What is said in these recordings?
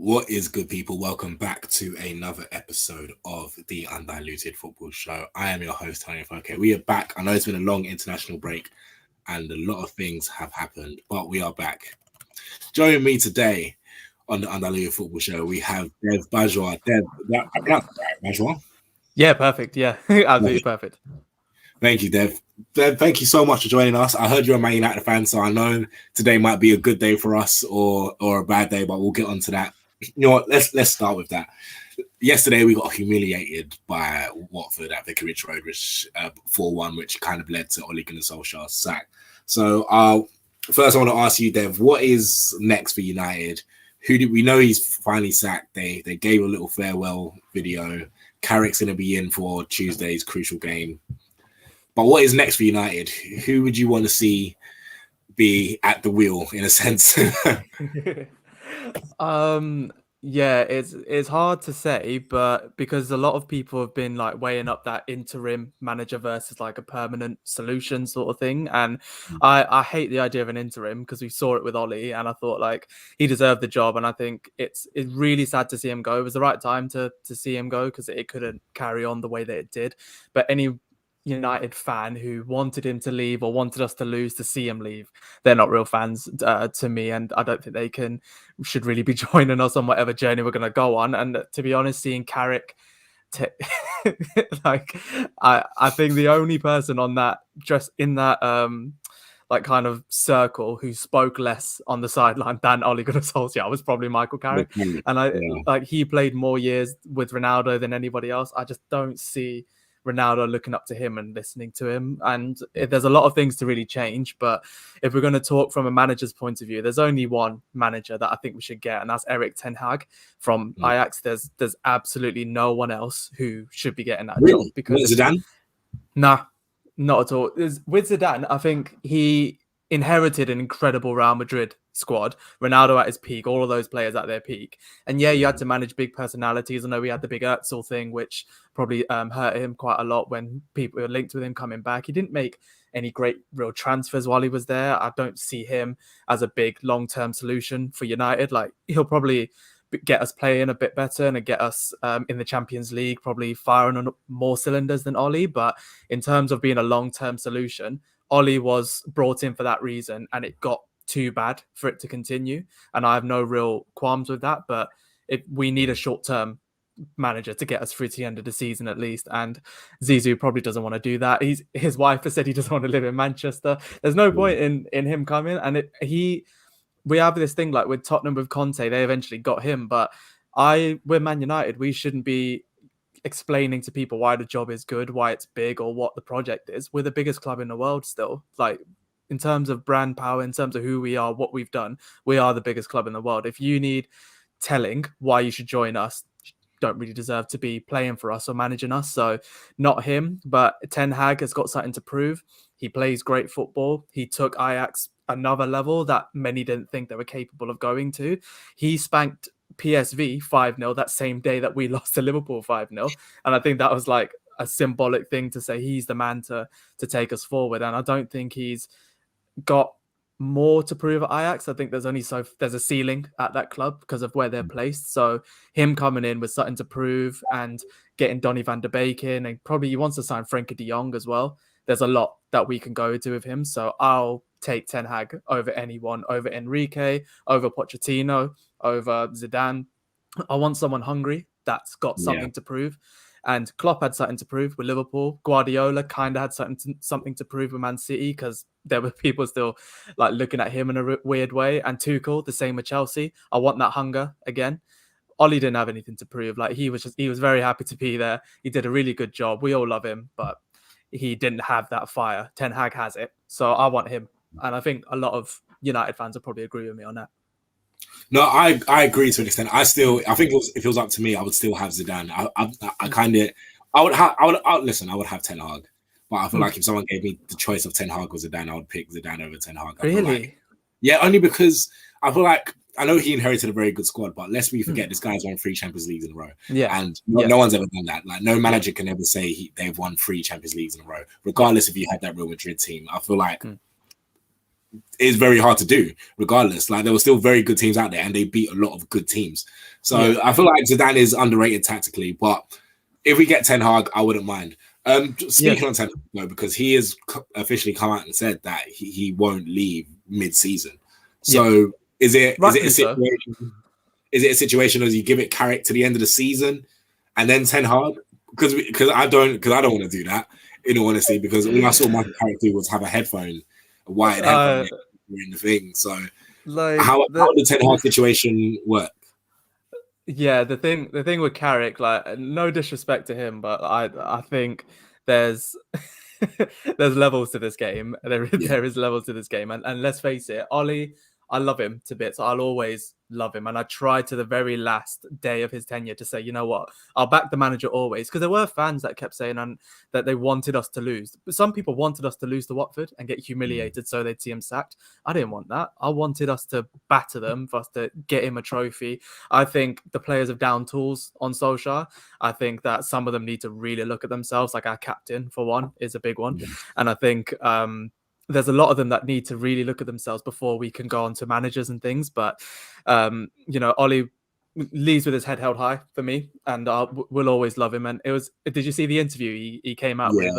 What is good, people? Welcome back to another episode of the Undiluted Football Show. I am your host, Toni Afoke. We are back. I know it's been a long international break and a lot of things have happened, but we are back. Joining me today on the Undiluted Football Show, we have Dev Bajwa. Dev, I pronounced it right, Bajwa? Yeah, perfect. Yeah, absolutely perfect. Thank you, Dev. Dev, thank you so much for joining us. I heard you're a Man United fan, so I know today might be a good day for us or a bad day, but we'll get onto that. You know what? Let's start with that. Yesterday we got humiliated by Watford at Vicarage Road, which 4-1, which kind of led to Ole Gunnar Solskjaer's sack. So first I want to ask you, Dev, what is next for United? Who did we know he's finally sacked? They gave a little farewell video. Carrick's going to be in for Tuesday's crucial game. But what is next for United? Who would you want to see be at the wheel, in a sense? Yeah, it's hard to say, but because a lot of people have been like weighing up that interim manager versus like a permanent solution sort of thing, and I hate the idea of an interim because we saw it with Ollie, and I thought like he deserved the job, and I think it's really sad to see him go. It was the right time to see him go because it couldn't carry on the way that it did. But any United fan who wanted him to leave or wanted us to lose to see him leave, they're not real fans to me, and I don't think they should really be joining us on whatever journey we're going to go on. And to be honest, seeing Carrick I think the only person on that just in that like kind of circle who spoke less on the sideline than Ole Gunnar Solskjaer was probably Michael Carrick, and like he played more years with Ronaldo than anybody else. I just don't see Ronaldo looking up to him and listening to him, and there's a lot of things to really change. But if we're going to talk from a manager's point of view, there's only one manager that I think we should get, and that's Erik ten Hag from Ajax. There's absolutely no one else who should be getting that job because Zidane? Nah, not at all. With Zidane, I think he inherited an incredible Real Madrid squad, Ronaldo at his peak, all of those players at their peak. And yeah, you had to manage big personalities. I know we had the big Özil thing, which probably hurt him quite a lot when people were linked with him coming back. He didn't make any great real transfers while he was there. I don't see him as a big long-term solution for United. Like he'll probably get us playing a bit better and get us in the Champions League, probably firing on more cylinders than Ollie. But in terms of being a long-term solution, Ollie was brought in for that reason, and it got too bad for it to continue. And I have no real qualms with that, but we need a short-term manager to get us through to the end of the season at least. And Zizou probably doesn't want to do that. His wife has said he doesn't want to live in Manchester. There's no point in him coming. And we have this thing like with Tottenham with Conte, they eventually got him, but we're Man United. We shouldn't be explaining to people why the job is good, why it's big, or what the project is. We're the biggest club in the world still. Like in terms of brand power, in terms of who we are, what we've done, we are the biggest club in the world. If you need telling why you should join us, you don't really deserve to be playing for us or managing us. So not him, but Ten Hag has got something to prove. He plays great football. He took Ajax another level that many didn't think they were capable of going to. He spanked PSV 5-0 that same day that we lost to Liverpool 5-0. And I think that was like a symbolic thing to say he's the man to take us forward. And I don't think he's got more to prove at Ajax. I think there's a ceiling at that club because of where they're placed. So him coming in with something to prove and getting Donny van de Beek in, and probably he wants to sign Frenkie de Jong as well. There's a lot that we can go to with him. So I'll take Ten Hag over anyone, over Enrique, over Pochettino, over Zidane. I want someone hungry that's got something to prove. And Klopp had something to prove with Liverpool. Guardiola kind of had something to prove with Man City because there were people still like looking at him in a weird way. And Tuchel, the same with Chelsea. I want that hunger again. Ollie didn't have anything to prove. Like he was very happy to be there. He did a really good job. We all love him, but he didn't have that fire. Ten Hag has it. So I want him. And I think a lot of United fans will probably agree with me on that. No, I agree to an extent. I think if it was up to me, I would still have Zidane. I would have Ten Hag, but I feel like if someone gave me the choice of Ten Hag or Zidane, I would pick Zidane over Ten Hag. Really? Only because I feel like I know he inherited a very good squad, but lest we forget this guy's won 3 Champions Leagues in a row. Yeah, and no one's ever done that. Like no manager can ever say they've won 3 Champions Leagues in a row, regardless if you had that Real Madrid team. I feel like is very hard to do, regardless. Like there were still very good teams out there, and they beat a lot of good teams. So Yeah. I feel like Zidane is underrated tactically, but if we get Ten Hag, I wouldn't mind. Speaking on Ten Hag, no, because he has officially come out and said that he won't leave mid-season. So is it a situation? Is it a situation as you give it Carrick to the end of the season and then Ten Hag? Because I don't want to do that, in all honesty, because all I saw Michael Carrick do was have a wired headphone in the thing. So like how the Ten Hag situation work? Yeah, the thing with Carrick, like no disrespect to him, but I think there's there's levels to this game. There is levels to this game, and let's face it, Ollie, I love him to bits. I'll always love him, and I tried to the very last day of his tenure to say, you know what, I'll back the manager always, because there were fans that kept saying that they wanted us to lose. But some people wanted us to lose to Watford and get humiliated so they'd see him sacked. I didn't want that. I wanted us to batter them, for us to get him a trophy. I think the players have down tools on Solskjaer. I think that some of them need to really look at themselves, like our captain, for one, is a big one. And I think there's a lot of them that need to really look at themselves before we can go on to managers and things. But, Ollie leaves with his head held high for me, and we'll always love him. And did you see the interview he came out with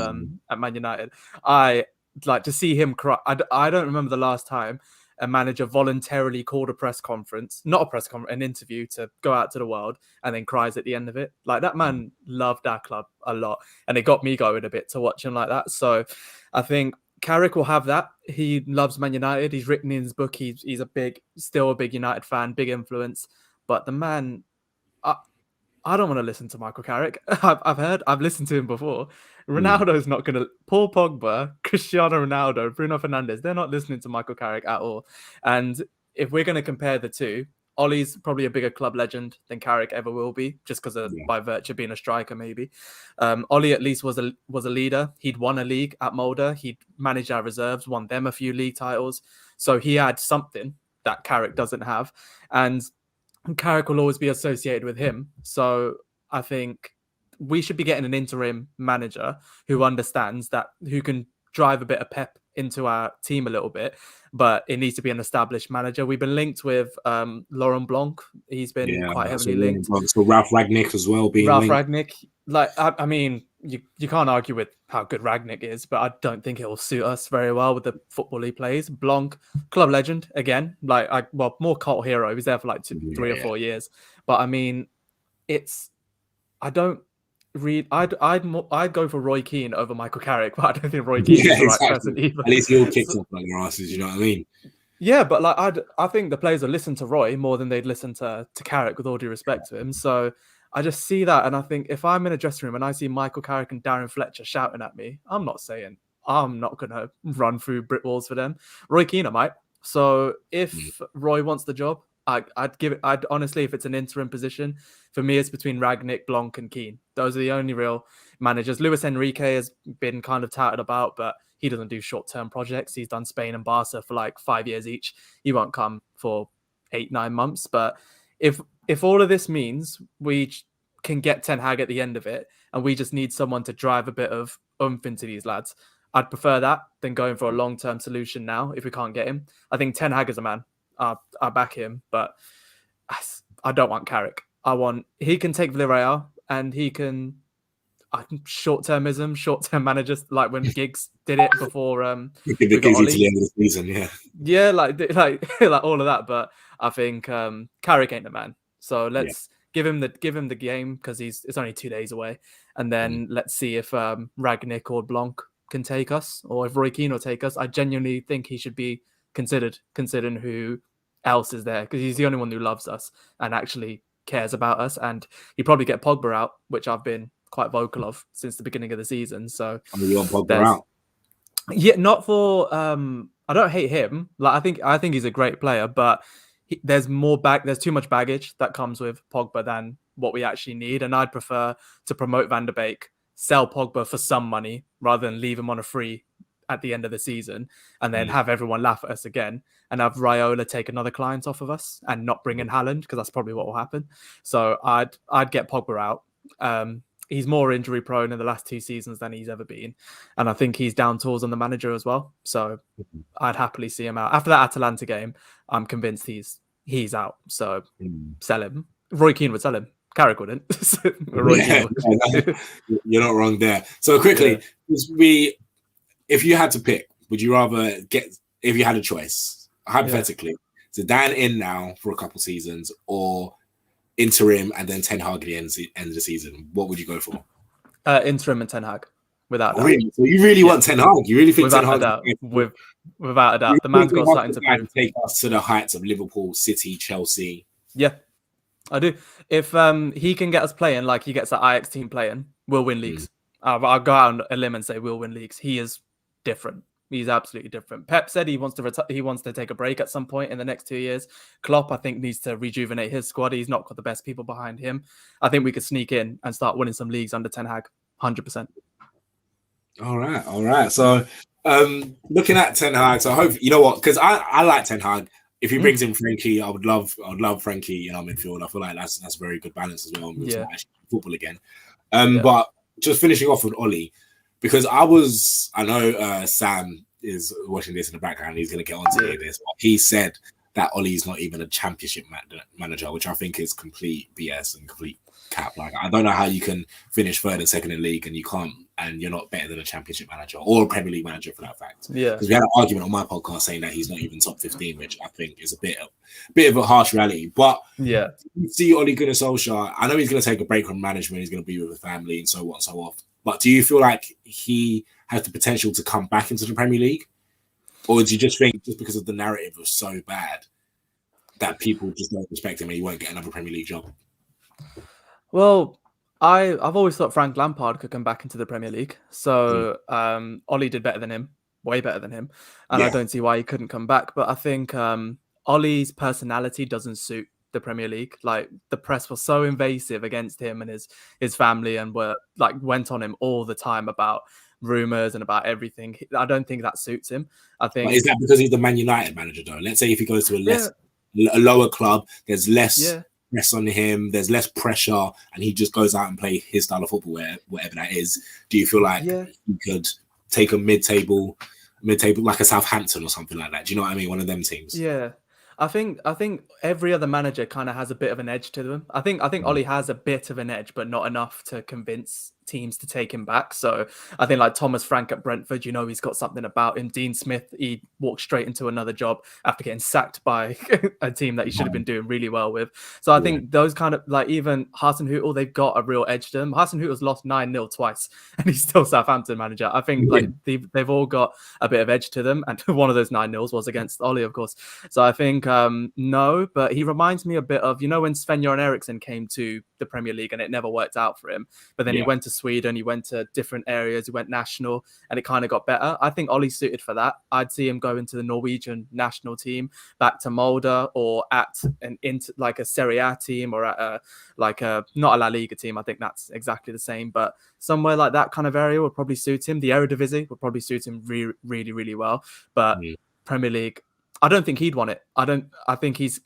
at Man United? I like to see him cry. I don't remember the last time a manager voluntarily called a press conference, not a press conference, an interview to go out to the world and then cries at the end of it. Like that man loved our club a lot, and it got me going a bit to watch him like that. So I think Carrick will have that. He loves Man United. He's written in his book. He's still a big United fan, big influence. But the man, I don't want to listen to Michael Carrick. I've listened to him before. Ronaldo's not going to. Paul Pogba, Cristiano Ronaldo, Bruno Fernandes, they're not listening to Michael Carrick at all. And if we're going to compare the two, Ollie's probably a bigger club legend than Carrick ever will be, just because by virtue of being a striker, maybe. Ollie at least was a leader. He'd won a league at Mulder. He'd managed our reserves, won them a few league titles. So he had something that Carrick doesn't have. And Carrick will always be associated with him. So I think we should be getting an interim manager who understands that, who can drive a bit of pep into our team a little bit, but it needs to be an established manager. We've been linked with Laurent Blanc. He's been quite heavily linked. So Ralph Ragnick as well being Ralph linked. Ragnick, like I mean, you can't argue with how good Ragnick is, but I don't think it will suit us very well with the football he plays. Blanc, club legend again, more cult hero. He was there for like 3 or 4 years, but I mean, I'd go for Roy Keane over Michael Carrick, but I don't think Roy Keane is the right person either. At least he'll kick off on your asses, you know what I mean? Yeah, but I think the players will listen to Roy more than they'd listen to Carrick, with all due respect to him. So I just see that, and I think if I'm in a dressing room and I see Michael Carrick and Darren Fletcher shouting at me, I'm not going to run through brick walls for them. Roy Keane, I might. So if Roy wants the job, I'd honestly, if it's an interim position, for me, it's between Ragnick, Blanc, and Keane. Those are the only real managers. Luis Enrique has been kind of touted about, but he doesn't do short-term projects. He's done Spain and Barca for like 5 years each. He won't come for 8-9 months. But if all of this means we can get Ten Hag at the end of it, and we just need someone to drive a bit of oomph into these lads, I'd prefer that than going for a long-term solution now if we can't get him. I think Ten Hag is a man. I back him, but I don't want Carrick. He can take Villarreal, and he can short-term managers, like when Giggs did it before. We got Ollie to the end of the season, yeah, like all of that. But I think Carrick ain't the man. So let's give him the game, because it's only 2 days away, and then let's see if Ragnick or Blanc can take us, or if Roy Keane will take us. I genuinely think he should be considered, considering who else is there, because he's the only one who loves us and actually cares about us. And he'd probably get Pogba out, which I've been quite vocal of since the beginning of the season. So you want Pogba out? Yeah, not for I don't hate him. Like I think he's a great player, but there's too much baggage that comes with Pogba than what we actually need. And I'd prefer to promote Van der Beek, sell Pogba for some money rather than leave him on a free at the end of the season, and then have everyone laugh at us again, and have Raiola take another client off of us and not bring in Haaland, because that's probably what will happen. So I'd get Pogba out. he's more injury prone in the last 2 seasons than he's ever been, and I think he's down tools on the manager as well. So I'd happily see him out after that Atalanta game. I'm convinced he's out. So sell him. Roy Keane would sell him. Carrick wouldn't. Roy Keane would. You're not wrong there. So quickly, if you had to pick, would you rather if you had a choice, hypothetically, Zidane in now for a couple seasons or interim and then Ten Hag at the end of the season? What would you go for? Interim and Ten Hag, without doubt. Really? So you really want Ten Hag? You really think without Ten Hag? A doubt. Without a doubt. The man's got something to prove. Take us to the heights of Liverpool, City, Chelsea. Yeah, I do. If he can get us playing like he gets the Ajax team playing, we'll win leagues. I'll go out on a limb and say we'll win leagues. He is different. He's absolutely different. Pep said he wants to take a break at some point in the next 2 years. Klopp, I think, needs to rejuvenate his squad. He's not got the best people behind him. I think we could sneak in and start winning some leagues under Ten Hag, 100%. All right. So, looking at Ten Hag, so I hope you know what, because I like Ten Hag. If he brings in Frankie, I would love Frankie in our midfield. I feel like that's a very good balance as well. Yeah. Football again. But just finishing off with Ollie. Because I know Sam is watching this in the background. He's going to get on to this. But he said that Ollie's not even a championship manager, which I think is complete BS and complete cap. Like, I don't know how you can finish third and second in league and you're not better than a championship manager or a Premier League manager for that fact. Yeah. Because we had an argument on my podcast saying that he's not even top 15, which I think is a bit of a harsh reality. But you see Ole Gunnar Solskjaer, I know he's going to take a break from management. He's going to be with the family and so on and so forth. But do you feel like he has the potential to come back into the Premier League? Or do you just think just because of the narrative was so bad that people just don't respect him and he won't get another Premier League job? Well, I've always thought Frank Lampard could come back into the Premier League. So Ollie did better than him, way better than him. And I don't see why he couldn't come back. But I think Ollie's personality doesn't suit the Premier League. Like, the press was so invasive against him and his family and went on him all the time about rumors and about everything. I don't think that suits him. I think. But is that because he's the Man United manager though? Let's say if he goes to a lower club, there's less press on him, there's less pressure, and he just goes out and play his style of football, whatever that is. Do you feel like he could take a mid-table like a Southampton or something like that? Do you know what I mean? One of them teams. Yeah. I think every other manager kind of has a bit of an edge to them. I think Ollie has a bit of an edge, but not enough to convince teams to take him back. So I think like Thomas Frank at Brentford, he's got something about him. Dean Smith, he walked straight into another job after getting sacked by a team that he should have been doing really well with. So I think those kind of, like, even Hasenhüttl, they've got a real edge to them. Hasenhüttl's lost 9-0 twice and he's still Southampton manager. I think they've all got a bit of edge to them. And one of those 9-0s was against Ollie, of course. So I think no, but he reminds me a bit of, when Sven-Göran Eriksson came to the Premier League and it never worked out for him. But then he went to Sweden, he went to different areas, he went national, and it kind of got better. I think Ollie's suited for that. I'd see him go into the Norwegian national team, back to Molde, or at like a Serie A team, or at not a La Liga team. I think that's exactly the same, but somewhere like that kind of area would probably suit him. The Eredivisie would probably suit him really, really well. But Premier League, I don't think he'd want it. I think he's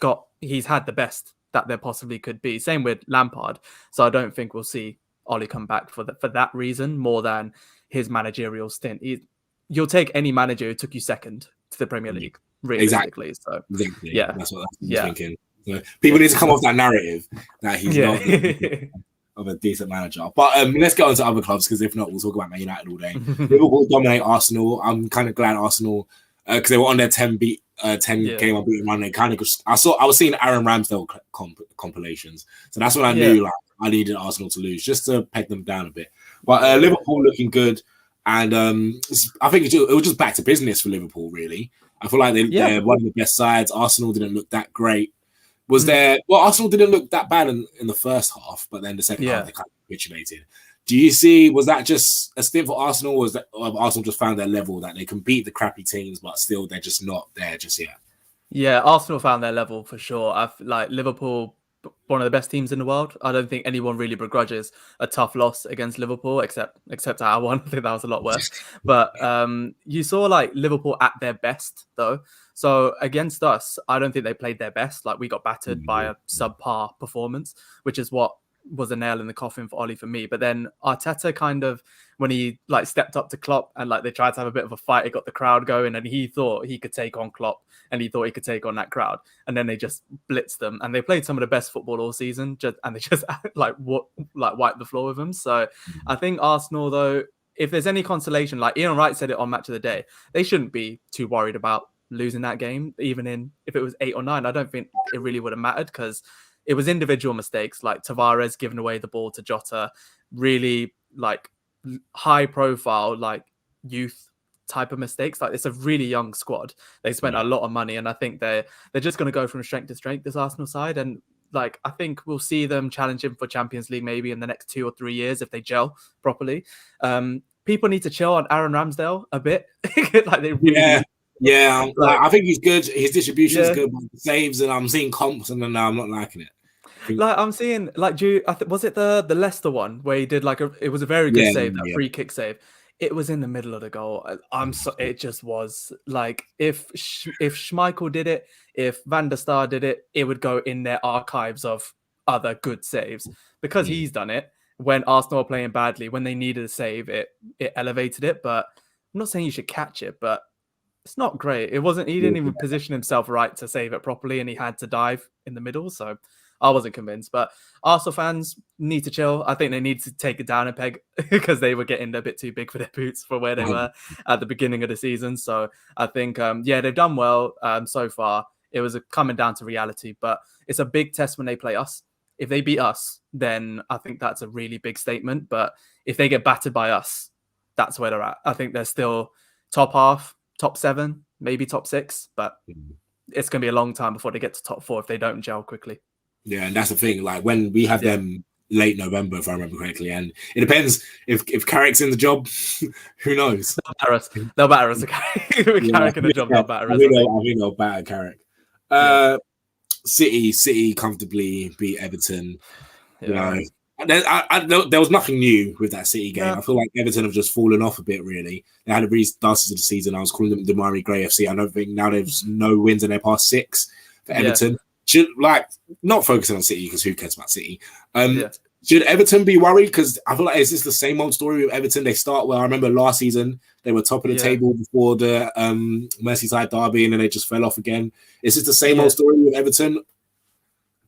had the best that there possibly could be. Same with Lampard. So I don't think we'll see Ollie come back for that reason more than his managerial stint. You'll take any manager who took you second to the Premier League, realistically. Exactly. So yeah, that's what I'm thinking. So people need to come off that narrative that he's not of a decent manager. But let's get on to other clubs, because if not, we'll talk about Man United all day. Liverpool dominate Arsenal. I'm kind of glad Arsenal, because they were on their 10 game unbeaten run. They kind of, I was seeing Aaron Ramsdale compilations, so that's when I knew like I needed Arsenal to lose just to peg them down a bit. But Liverpool looking good, and I think it was just back to business for Liverpool. Really, I feel like they're one of the best sides. Arsenal didn't look that great. Arsenal didn't look that bad in the first half, but then the second half they kind of capitulated. Do you see, was that just a stint for Arsenal, or was that Arsenal just found their level that they can beat the crappy teams, but still they're just not there just yet? Yeah, Arsenal found their level for sure. Like Liverpool, one of the best teams in the world. I don't think anyone really begrudges a tough loss against Liverpool, except our one. I think that was a lot worse. But you saw like Liverpool at their best though. So against us, I don't think they played their best. Like we got battered by a subpar performance, which is what was a nail in the coffin for Oli for me. But then Arteta kind of, when he like stepped up to Klopp and like they tried to have a bit of a fight, it got the crowd going, and he thought he could take on Klopp and he thought he could take on that crowd, and then they just blitzed them and they played some of the best football all season, and they just wiped the floor with them. So I think Arsenal, though, if there's any consolation, like Ian Wright said it on Match of the Day, they shouldn't be too worried about losing that game, even if it was 8 or 9. I don't think it really would have mattered because it was individual mistakes, like Tavares giving away the ball to Jota, really like high profile, like youth type of mistakes. Like it's a really young squad. They spent a lot of money, and I think they're just going to go from strength to strength, this Arsenal side. And like I think we'll see them challenging for Champions League maybe in the next 2 or 3 years if they gel properly. People need to chill on Aaron Ramsdale a bit. Like they really Yeah, I think he's good. His distribution is good, but the saves, and I'm seeing comps, and then I'm not liking it. Like I'm seeing, like, was it the Leicester one where he did it was a very good save, that free kick save. It was in the middle of the goal. It just was like if Schmeichel did it, if Van der Sar did it, it would go in their archives of other good saves because he's done it when Arsenal are playing badly. When they needed a save, it elevated it. But I'm not saying you should catch it, but it's not great. It wasn't. He didn't even position himself right to save it properly, and he had to dive in the middle. So I wasn't convinced. But Arsenal fans need to chill. I think they need to take it down a peg because they were getting a bit too big for their boots for where they were at the beginning of the season. So I think, they've done well so far. It was coming down to reality, but it's a big test when they play us. If they beat us, then I think that's a really big statement. But if they get battered by us, that's where they're at. I think they're still top half, top 7, maybe top 6, but it's going to be a long time before they get to top 4 if they don't gel quickly. Yeah, and that's the thing. Like when we have them late November, if I remember correctly, and it depends if Carrick's in the job. Who knows? They'll batter us. Carrick in the job, they'll batter us. I think they'll batter Carrick. City comfortably beat Everton. You know, there was nothing new with that City game. I feel like Everton have just fallen off a bit. Really, they had a really dust of the season. I was calling them Damari Gray FC. I don't think now there's no wins in their past 6 for Everton. Should not focusing on City because who cares about City? Should Everton be worried? Because I feel like it's just the same old story with Everton. They start well. I remember last season they were top of the table before the Merseyside derby, and then they just fell off again. It's just the same old story with Everton.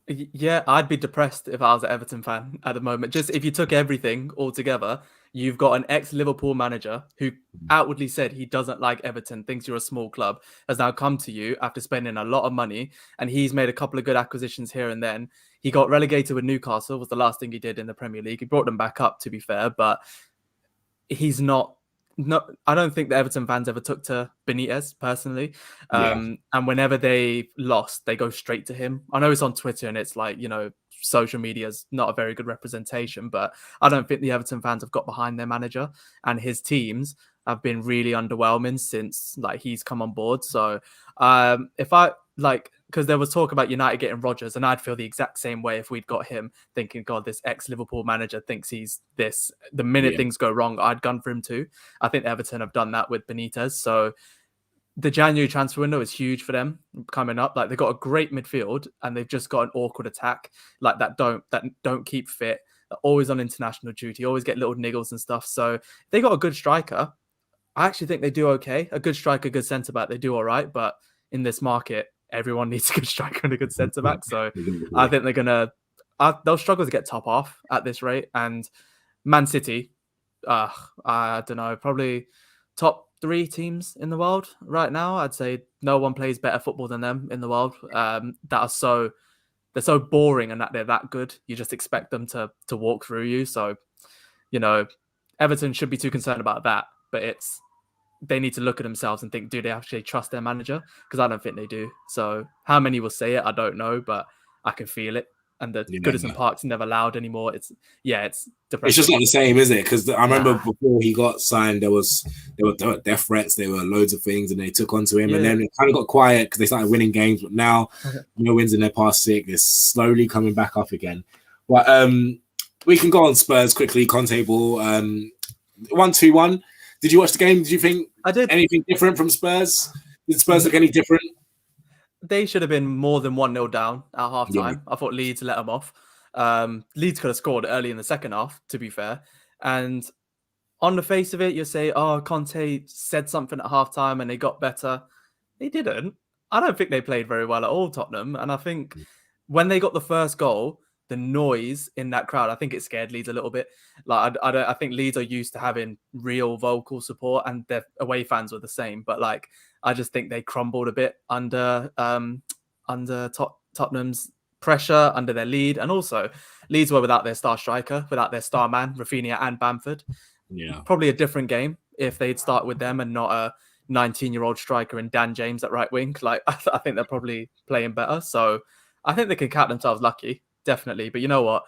Yeah, I'd be depressed if I was an Everton fan at the moment. Just if you took everything all together, you've got an ex-Liverpool manager who outwardly said he doesn't like Everton, thinks you're a small club, has now come to you after spending a lot of money, and he's made a couple of good acquisitions here and then. He got relegated with Newcastle, was the last thing he did in the Premier League. He brought them back up, to be fair, but he's not. No, I don't think the Everton fans ever took to Benitez personally. And whenever they lost, they go straight to him. I know it's on Twitter and it's like, social media is not a very good representation, but I don't think the Everton fans have got behind their manager, and his teams have been really underwhelming since he's come on board. So because there was talk about United getting Rodgers, and I'd feel the exact same way if we'd got him, thinking, God, this ex-Liverpool manager thinks he's this. The minute things go wrong, I'd gun for him too. I think Everton have done that with Benitez. So the January transfer window is huge for them coming up. They've got a great midfield, and they've just got an awkward attack that don't keep fit. They're always on international duty, always get little niggles and stuff. So if they got a good striker, I actually think they do okay. A good striker, good centre back, they do all right. But in this market, everyone needs a good striker and a good centre back. So I think they'll struggle to get top half at this rate. And Man City, I don't know, probably top 3 teams in the world right now. I'd say no one plays better football than them in the world. They're so boring and that they're that good. You just expect them to walk through you. So, Everton should be too concerned about that, but they need to look at themselves and think, do they actually trust their manager? Because I don't think they do. So how many will say it, I don't know, but I can feel it. And the Goodison Park's never loud anymore. It's depressing. It's just not the same, is it? Because I remember before he got signed, there were death threats, there were loads of things, and they took onto him. And then it kind of got quiet because they started winning games. But now, no wins in their past 6. They're slowly coming back up again. But we can go on Spurs quickly. Conte ball 1-2-1. Did you watch the game? Did you think I did anything different from Spurs? Did Spurs look any different? They should have been more than 1-0 down at half time. I thought Leeds let them off. Leeds could have scored early in the second half, to be fair. And on the face of it, you say, oh, Conte said something at halftime and they got better. They didn't. I don't think they played very well at all, Tottenham. And I think when they got the first goal, the noise in that crowd, I think it scared Leeds a little bit. Like I think Leeds are used to having real vocal support, and their away fans were the same. But like, I just think they crumbled a bit under Tottenham's pressure, under their lead, and also Leeds were without their star striker, without their star man, Rafinha and Bamford. Yeah, Probably a different game if they'd start with them and not a 19-year-old striker and Dan James at right wing. Like, I think they're probably playing better. So I think they can count themselves lucky, definitely. But you know what?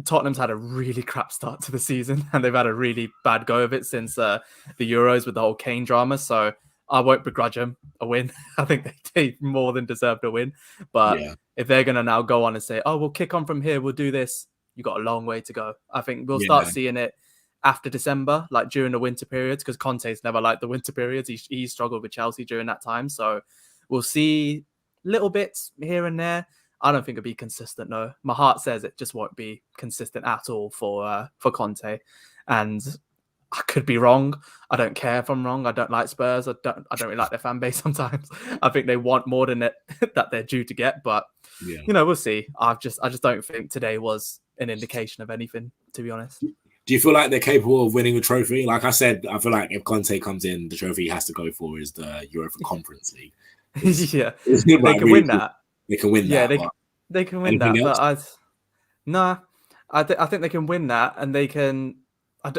Tottenham's had a really crap start to the season, and they've had a really bad go of it since the Euros with the whole Kane drama. So I won't begrudge them a win. I think they more than deserved a win. But if they're going to now go on and say, oh, we'll kick on from here, we'll do this, you got a long way to go. I think we'll start seeing it after December, like during the winter periods, because Conte's never liked the winter periods. He struggled with Chelsea during that time. So we'll see little bits here and there. I don't think it'll be consistent, no. My heart says it just won't be consistent at all for Conte. And I could be wrong. I don't care if I'm wrong. I don't like Spurs. I don't really like their fan base sometimes. I think they want more than it that they're due to get. But you know, we'll see. I just don't think today was an indication of anything, to be honest. Do you feel like they're capable of winning a trophy? Like I said, I feel like if Conte comes in, the trophy he has to go for is the Europa Conference League. Yeah, they can win that. They can win that. Yeah, they can win that. But I think they can win that, and they can.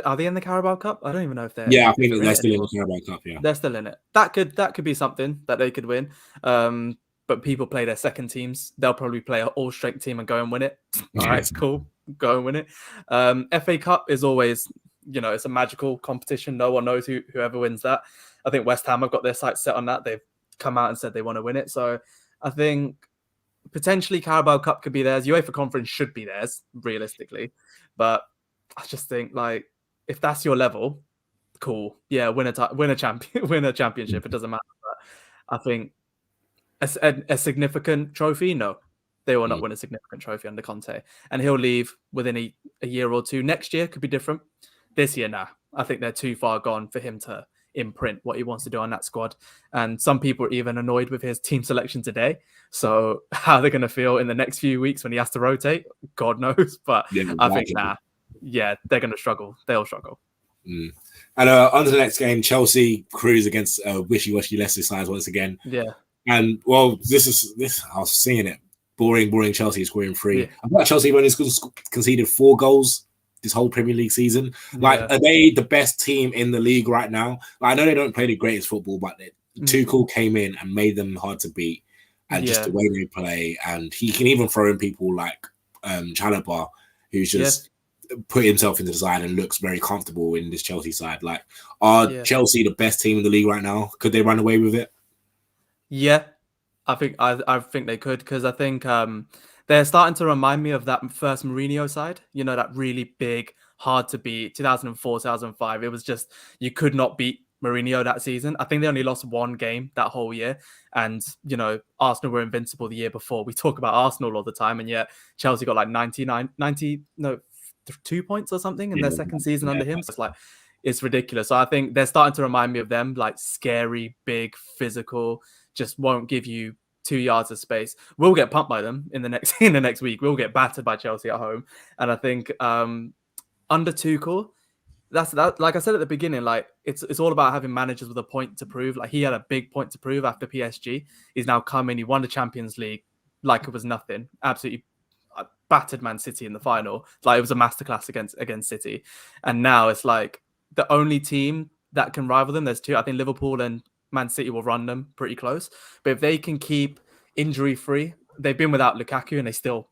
Are they in the Carabao Cup? I don't even know if they're. Yeah, I think they're still in the Carabao Cup. Yeah, they're still in it. That could be something that they could win. But people play their second teams. They'll probably play an all-strength team and go and win it. All right, cool. Go and win it. FA Cup is always, it's a magical competition. No one knows whoever wins that. I think West Ham have got their sights set on that. They've come out and said they want to win it. So I think potentially Carabao Cup could be theirs. UEFA Conference should be theirs, realistically. But I just think, like, if that's your level, cool. Yeah, win a championship. It doesn't matter. But I think a significant trophy, no. They will not win a significant trophy under Conte. And he'll leave within a year or two. Next year could be different. This year, nah. I think they're too far gone for him to imprint what he wants to do on that squad. And some people are even annoyed with his team selection today. So how they're going to feel in the next few weeks when he has to rotate, God knows. But I think, they're going to struggle. They'll struggle. And on to the next game, Chelsea cruise against wishy-washy Leicester side once again. Yeah. And, well, this I was seeing it. Boring Chelsea scoring 3. I feel like Chelsea have only conceded 4 goals this whole Premier League season. Like, are they the best team in the league right now? Like, I know they don't play the greatest football, but Tuchel came in and made them hard to beat. And just the way they play. And he can even throw in people like Chalobah, who's just put himself into the side and looks very comfortable in this Chelsea side. Like, are Chelsea the best team in the league right now? Could they run away with it? Yeah. I think they could, because I think they're starting to remind me of that first Mourinho side. That really big, hard to beat 2004, 2005. It was just, you could not beat Mourinho that season. I think they only lost 1 game that whole year. And, Arsenal were invincible the year before. We talk about Arsenal all the time, and yet Chelsea got like 2 points or something in their second season under him. So it's like, it's ridiculous. So I think they're starting to remind me of them, like scary, big, physical, just won't give you 2 yards of space. We'll get pumped by them in the next week. We'll get battered by Chelsea at home. And I think under Tuchel, that's like I said at the beginning, like it's all about having managers with a point to prove. Like, he had a big point to prove after PSG. He's now come in, he won the Champions League like it was nothing. Absolutely battered Man City in the final. Like, it was a masterclass against City. And now it's like the only team that can rival them. There's 2. I think Liverpool and Man City will run them pretty close. But if they can keep injury-free, they've been without Lukaku and they still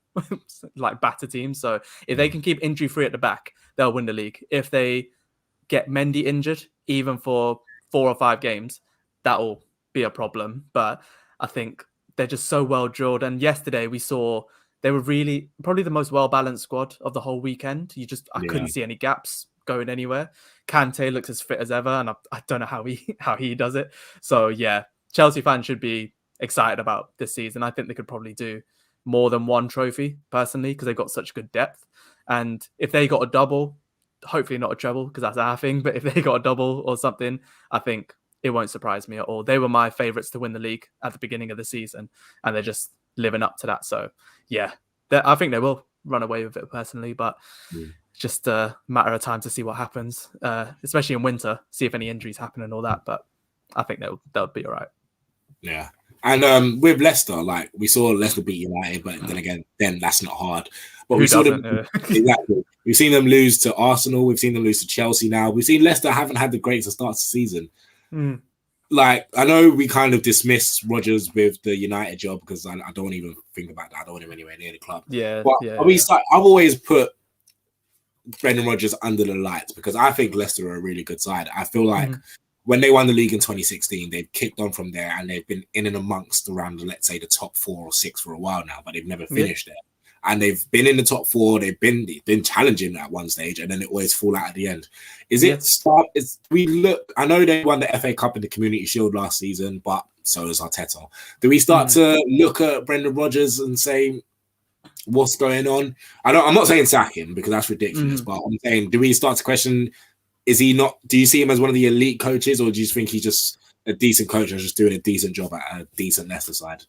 like batter teams. So if they can keep injury-free at the back, they'll win the league. If they get Mendy injured, even for 4 or 5 games, that'll be a problem. But I think they're just so well drilled. And yesterday we saw they were really probably the most well-balanced squad of the whole weekend. I couldn't see any gaps going anywhere. Kante looks as fit as ever, and I don't know how he does it. So yeah, Chelsea fans should be excited about this season. I think they could probably do more than one trophy personally because they've got such good depth. And if they got a double, hopefully not a treble because that's our thing, but if they got a double or something, I think it won't surprise me at all. They were my favourites to win the league at the beginning of the season, and they're just living up to that. So yeah, I think they will run away with it personally, but just a matter of time to see what happens, especially in winter, see if any injuries happen and all that. But I think they'll be all right. Yeah. And with Leicester, like we saw Leicester beat United, but then again, that's not hard. But we saw them exactly. We've seen them lose to Arsenal. We've seen them lose to Chelsea. Now we've seen Leicester haven't had the greatest start to the season. Like I know we kind of dismiss Rodgers with the United job because I don't even think about that. I don't want him anywhere near the club. I've always put Brendan Rodgers under the lights because I think Leicester are a really good side. I feel like when they won the league in 2016, they've kicked on from there and they've been in and amongst around, let's say, the top 4 or 6 for a while now, but they've never finished there. And they've been in the top 4. They've been challenging at one stage, and then it always fall out at the end. I know they won the FA Cup and the Community Shield last season, but so does Arteta. Do we start to look at Brendan Rodgers and say, what's going on? I'm not saying sack him because that's ridiculous, but I'm saying, do we start to question? Is he not? Do you see him as one of the elite coaches, or do you think he's just a decent coach and just doing a decent job at a decent Leicester side?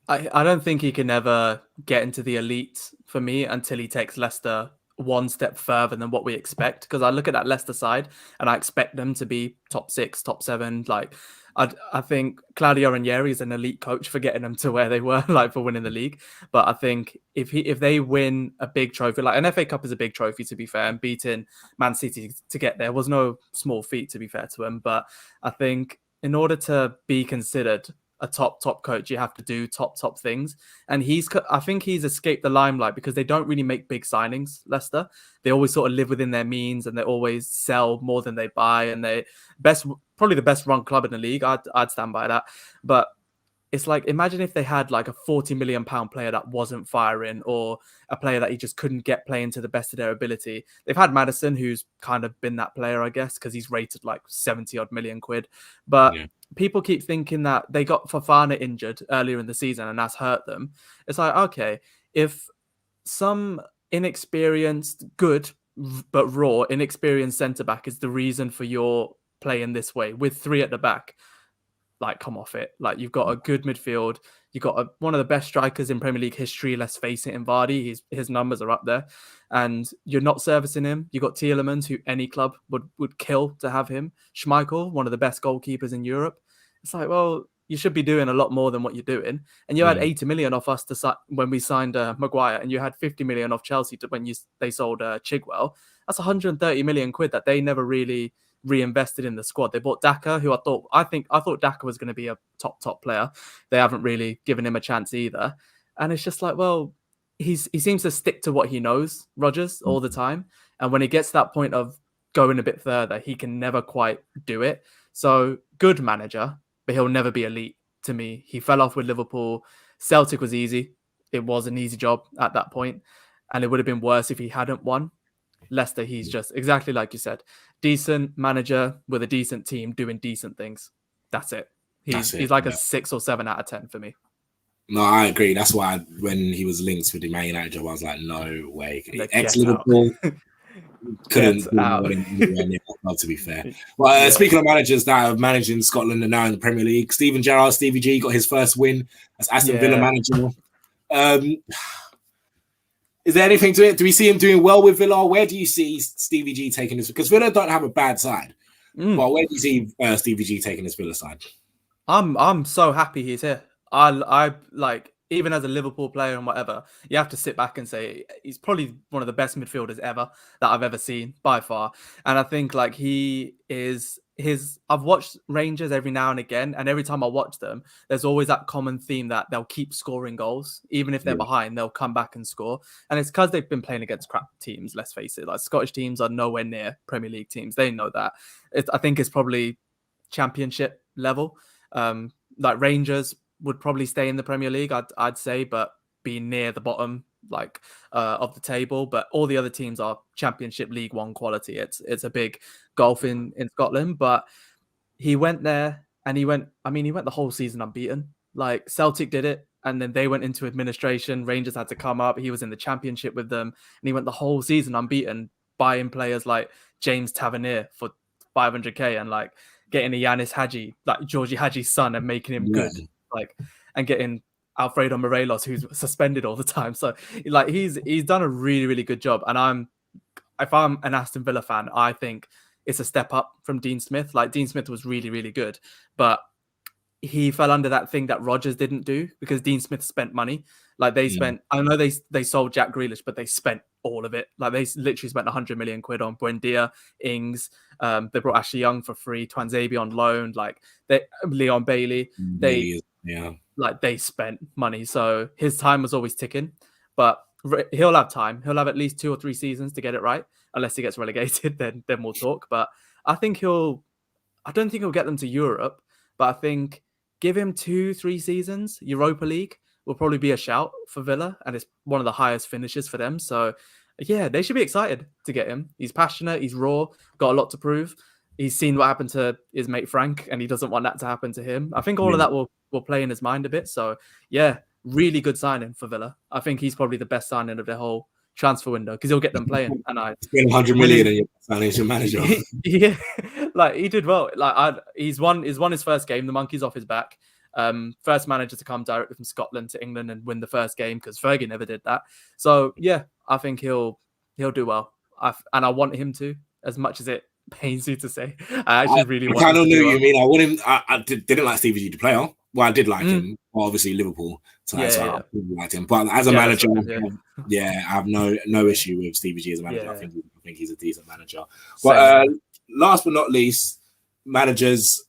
I don't think he can ever get into the elite for me until he takes Leicester one step further than what we expect. Because I look at that Leicester side and I expect them to be top 6, top 7. Like I think Claudio Ranieri is an elite coach for getting them to where they were, like for winning the league. But I think if they win a big trophy, like an FA Cup is a big trophy to be fair, and beating Man City to get there was no small feat to be fair to him. But I think in order to be considered a top coach, you have to do top things, and I think he's escaped the limelight because they don't really make big signings. Leicester, they always sort of live within their means and they always sell more than they buy, and they probably the best run club in the league. I'd stand by that. But it's like, imagine if they had like a 40 million pound player that wasn't firing, or a player that he just couldn't get playing to the best of their ability. They've had Maddison, who's kind of been that player, I guess, because he's rated like 70 odd million quid. But people keep thinking that they got Fofana injured earlier in the season and that's hurt them. It's like, okay, if some inexperienced, good but raw, inexperienced centre-back is the reason for your playing this way with 3 at the back, like, come off it. Like, you've got a good midfield. You've got one of the best strikers in Premier League history, let's face it, in Vardy. His numbers are up there. And you're not servicing him. You've got Tielemans, who any club would kill to have him. Schmeichel, one of the best goalkeepers in Europe. It's like, well, you should be doing a lot more than what you're doing. And you had 80 million off us when we signed Maguire, and you had 50 million off Chelsea when they sold Chigwell. That's 130 million quid that they never really reinvested in the squad. They bought Daka, who I thought Daka was going to be a top player. They haven't really given him a chance either. And it's just like, well, he seems to stick to what he knows, Rodgers, all the time. And when he gets to that point of going a bit further, he can never quite do it. So good manager, but he'll never be elite to me. He fell off with Liverpool. Celtic was easy. It was an easy job at that point, and it would have been worse if he hadn't won. Leicester, he's just exactly like you said, decent manager with a decent team doing decent things. That's it. He's like a 6 or 7 out of 10 for me. No, I agree. That's why when he was linked with the Man United job, I was like, no way. Ex-Liverpool couldn't do more than anywhere near that club, to be fair. But speaking of managers that have managed in Scotland and now in the Premier League, Steven Gerrard, Stevie G, got his first win as Aston Villa manager. Is there anything to it? Do we see him doing well with Villa? Where do you see Stevie G taking this? Because Villa don't have a bad side. But where do you see Stevie G taking this Villa side? I'm so happy he's here. I like, even as a Liverpool player and whatever, you have to sit back and say he's probably one of the best midfielders ever that I've ever seen by far. And I think like I've watched Rangers every now and again, and every time I watch them, there's always that common theme that they'll keep scoring goals. Even if they're behind, they'll come back and score. And it's because they've been playing against crap teams, let's face it. Like, Scottish teams are nowhere near Premier League teams. They know that. I think it's probably Championship level. Like, Rangers would probably stay in the Premier League, I'd say, but be near the bottom of the table. But all the other teams are Championship League One quality. It's a big gulf in Scotland. But he went there and he went the whole season unbeaten. Like, Celtic did it. and then they went into administration. Rangers had to come up. He was in the championship with them, and he went the whole season unbeaten, buying players like James Tavernier for 500k and like getting a Yanis Hadji, like Georgie Hadji's son, and making him good, like, and getting Alfredo Morelos, who's suspended all the time. So like he's done a really, really good job. And if I'm an Aston Villa fan, I think it's a step up from Dean Smith. Like Dean Smith was really, really good, but he fell under that thing that Rodgers didn't do, because Dean Smith spent money. Like they spent, I know they sold Jack Grealish, but they spent all of it. Like they literally spent 100 million quid on Buendia, Ings. They brought Ashley Young for free, Twanzebe on loan, like Leon Bailey. They spent money. So his time was always ticking, but he'll have time. He'll have at least 2 or 3 seasons to get it right. Unless he gets relegated, then we'll talk. But I don't think he'll get them to Europe, but I think give him 2-3 seasons. Europa League will probably be a shout for Villa, and it's one of the highest finishes for them. So yeah, they should be excited to get him. He's passionate, he's raw, got a lot to prove. He's seen what happened to his mate Frank, and he doesn't want that to happen to him. I think all of that will play in his mind a bit. So yeah, really good signing for Villa. I think he's probably the best signing of the whole transfer window, because he'll get them playing. And I spend 100 million in your financial manager. Yeah, like he did well. Like he's won his first game. The monkey's off his back. First manager to come directly from Scotland to England and win the first game, because Fergie never did that. So yeah, I think he'll do well. And I want him to, as much as it pains you to say. I actually really want. I kind of knew you mean. I want him. I didn't like Stevie G to play on. Well, I did like him. Well, obviously Liverpool, so I really liked him. But as a manager, I have no issue with Stevie G as a manager. I think he's a decent manager. But last but not least, managers.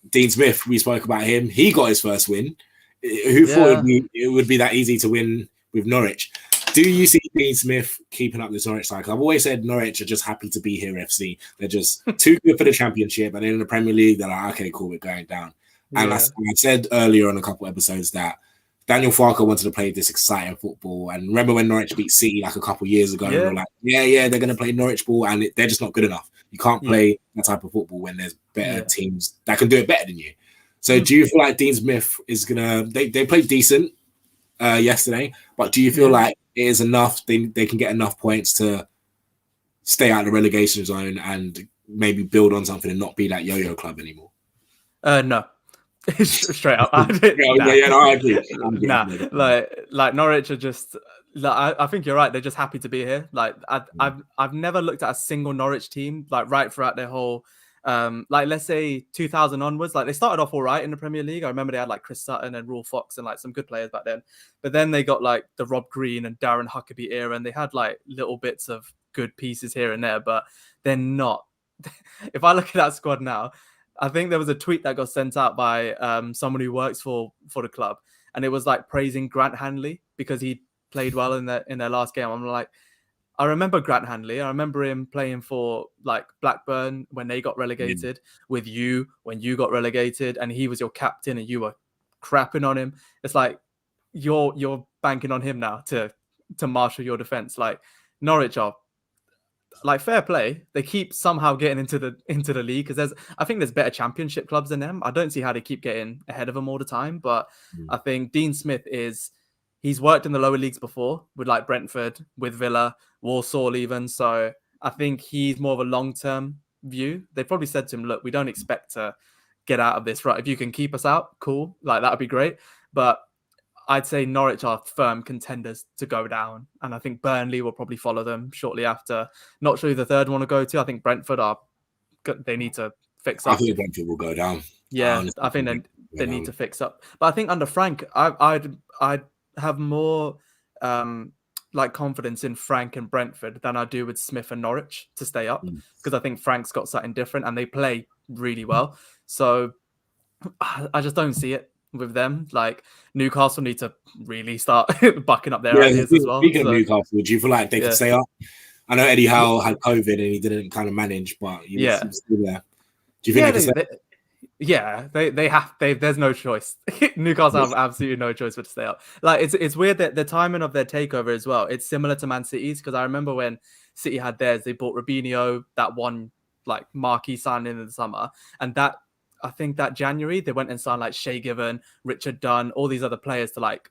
Dean Smith, we spoke about him. He got his first win. Who thought it would be that easy to win with Norwich? Do you see Dean Smith keeping up this Norwich cycle? I've always said Norwich are just happy to be here, FC. They're just too good for the Championship, and then in the Premier League, they're like, okay, cool, we're going down. And I said earlier on a couple of episodes that Daniel Farke wanted to play this exciting football. And remember when Norwich beat City like a couple of years ago? And we're like, they're going to play Norwich ball, and they're just not good enough. You can't play that type of football when there's better teams that can do it better than you. So do you feel like Dean Smith is going to... They played decent yesterday, but do you feel like it is enough? They can get enough points to stay out of the relegation zone and maybe build on something and not be that yo-yo club anymore? No. Straight up. I agree. Like Norwich are just... I think you're right. They're just happy to be here. Like I've never looked at a single Norwich team like right throughout their whole like let's say 2000 onwards. Like they started off all right in the Premier League. I remember they had like Chris Sutton and Rule Fox and like some good players back then. But then they got like the Rob Green and Darren Huckabee era, and they had like little bits of good pieces here and there. But they're not. If I look at that squad now, I think there was a tweet that got sent out by someone who works for the club, and it was like praising Grant Hanley because he played well in their last game. I'm like, I remember Grant Hanley. I remember him playing for like Blackburn when they got relegated, with you when you got relegated, and he was your captain and you were crapping on him. It's like you're banking on him now to marshal your defense. Like Norwich are like fair play. They keep somehow getting into the league because I think there's better Championship clubs than them. I don't see how they keep getting ahead of them all the time, but I think Dean Smith he's worked in the lower leagues before with like Brentford, with Villa, Walsall even. So I think he's more of a long-term view. They probably said to him, look, we don't expect to get out of this, right? If you can keep us out, cool. Like that would be great. But I'd say Norwich are firm contenders to go down. And I think Burnley will probably follow them shortly after. Not sure who the third one to go to. I think Brentford they need to fix up. I think Brentford will go down. Yeah, I think they need to fix up. But I think under Frank, I'd have more like confidence in Frank and Brentford than I do with Smith and Norwich to stay up, because I think Frank's got something different and they play really well. So I just don't see it with them. Like Newcastle need to really start bucking up their ideas as well. Speaking of Newcastle, do you feel like they could stay up? I know Eddie Howe had COVID and he didn't kind of manage, but he was still there. Do you think they could stay up? Yeah, there's no choice. Newcastle have absolutely no choice but to stay up. Like it's weird that the timing of their takeover as well. It's similar to Man City's, because I remember when City had theirs, they bought Robinho, that one like marquee signing in the summer, and that I think that January they went and signed like Shay Given, Richard Dunn, all these other players to like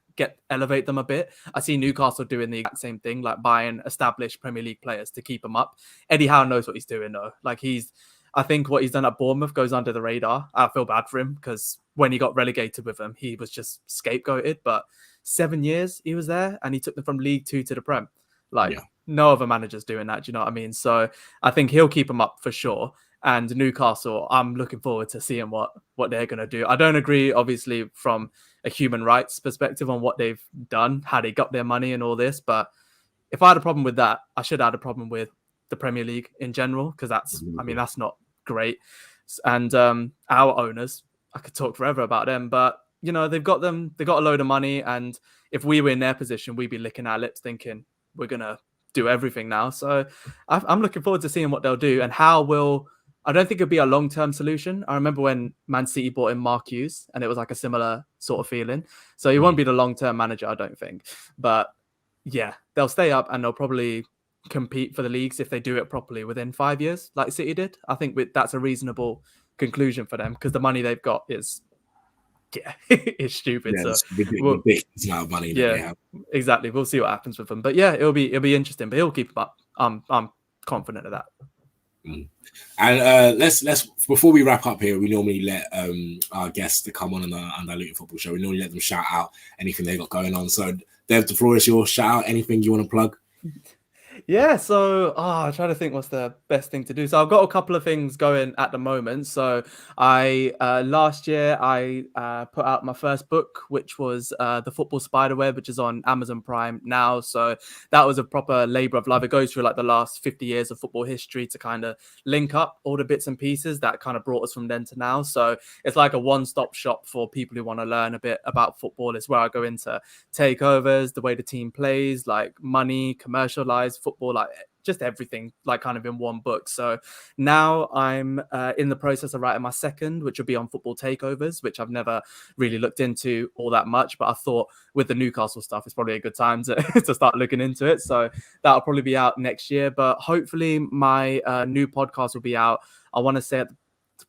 elevate them a bit. I see Newcastle doing the exact same thing, like buying established Premier League players to keep them up. Eddie Howe knows what he's doing though. Like I think what he's done at Bournemouth goes under the radar. I feel bad for him because when he got relegated with them, he was just scapegoated. But 7 years he was there and he took them from League Two to the Prem. Like no other manager's doing that. Do you know what I mean? So I think he'll keep them up for sure. And Newcastle, I'm looking forward to seeing what they're going to do. I don't agree, obviously, from a human rights perspective on what they've done, how they got their money and all this. But if I had a problem with that, I should have had a problem with the Premier League in general, because that's not great. And our owners, I could talk forever about them, but they've got a load of money, and if we were in their position, we'd be licking our lips thinking we're gonna do everything now. So I'm looking forward to seeing what they'll do and I don't think it'll be a long-term solution. I remember when Man City bought in Mark Hughes, and it was like a similar sort of feeling. So he won't be the long-term manager, I don't think. But yeah, they'll stay up and they'll probably compete for the leagues if they do it properly within 5 years, like City did. I think that's a reasonable conclusion for them because the money they've got is it's stupid. Yeah, so it's ridiculous amount of money that they have. Exactly. We'll see what happens with them. But yeah, it'll be interesting. But he'll keep them up. I'm confident of that. And let's before we wrap up here, we normally let our guests to come on the Undiluted Football Show. We normally let them shout out anything they got going on. So Dev, the floor is yours. Shout out anything you want to plug. Yeah, so I'm trying to think what's the best thing to do. So I've got a couple of things going at the moment. So I last year I put out my first book, which was The Football Spiderweb, which is on Amazon Prime now. So that was a proper labor of love. It goes through like the last 50 years of football history to kind of link up all the bits and pieces that kind of brought us from then to now. So it's like a one-stop shop for people who want to learn a bit about football. It's where I go into takeovers, the way the team plays, like money, commercialized football, like just everything, like kind of in one book. So now I'm in the process of writing my second, which will be on football takeovers, which I've never really looked into all that much, but I thought with the Newcastle stuff, it's probably a good time to, to start looking into it. So that'll probably be out next year, but hopefully my new podcast will be out, I want to say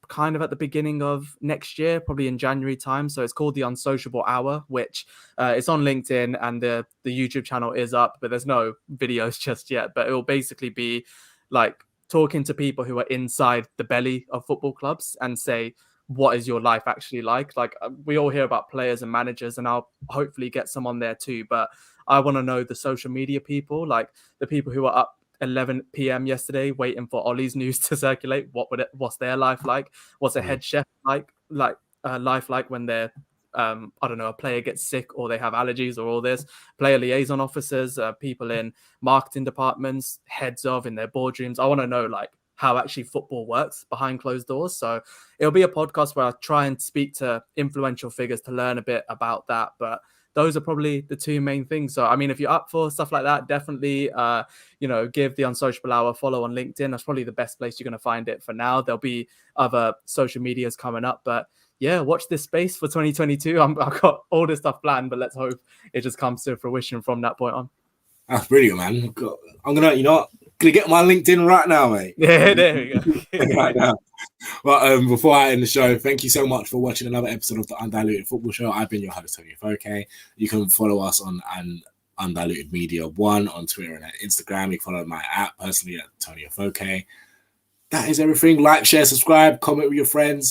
kind of at the beginning of next year, probably in January time. So it's called The Unsociable Hour, which it's on LinkedIn, and the YouTube channel is up, but there's no videos just yet. But it will basically be like talking to people who are inside the belly of football clubs and say, what is your life actually like? Like we all hear about players and managers, and I'll hopefully get some on there too. But I want to know the social media people, like the people who are up 11 p.m. yesterday waiting for Ollie's news to circulate. What's their life like? What's a head chef life like when they're I don't know, a player gets sick or they have allergies or all this? Player liaison officers, people in marketing departments, heads of in their boardrooms. I want to know like how actually football works behind closed doors. So it'll be a podcast where I try and speak to influential figures to learn a bit about that. But those are probably the two main things. So, I mean, if you're up for stuff like that, definitely, give The Unsociable Hour a follow on LinkedIn. That's probably the best place you're going to find it for now. There'll be other social medias coming up, but yeah, watch this space for 2022. I've got all this stuff planned, but let's hope it just comes to fruition from that point on. That's brilliant, man. I'm gonna get my LinkedIn right now, mate. Yeah, there we go. Right now. But before I end the show, thank you so much for watching another episode of the Undiluted Football Show. I've been your host, Toni Afoke. You can follow us on Undiluted Media 1 on Twitter and Instagram. You can follow my app personally at Toni Afoke. That is everything. Like, share, subscribe, comment with your friends.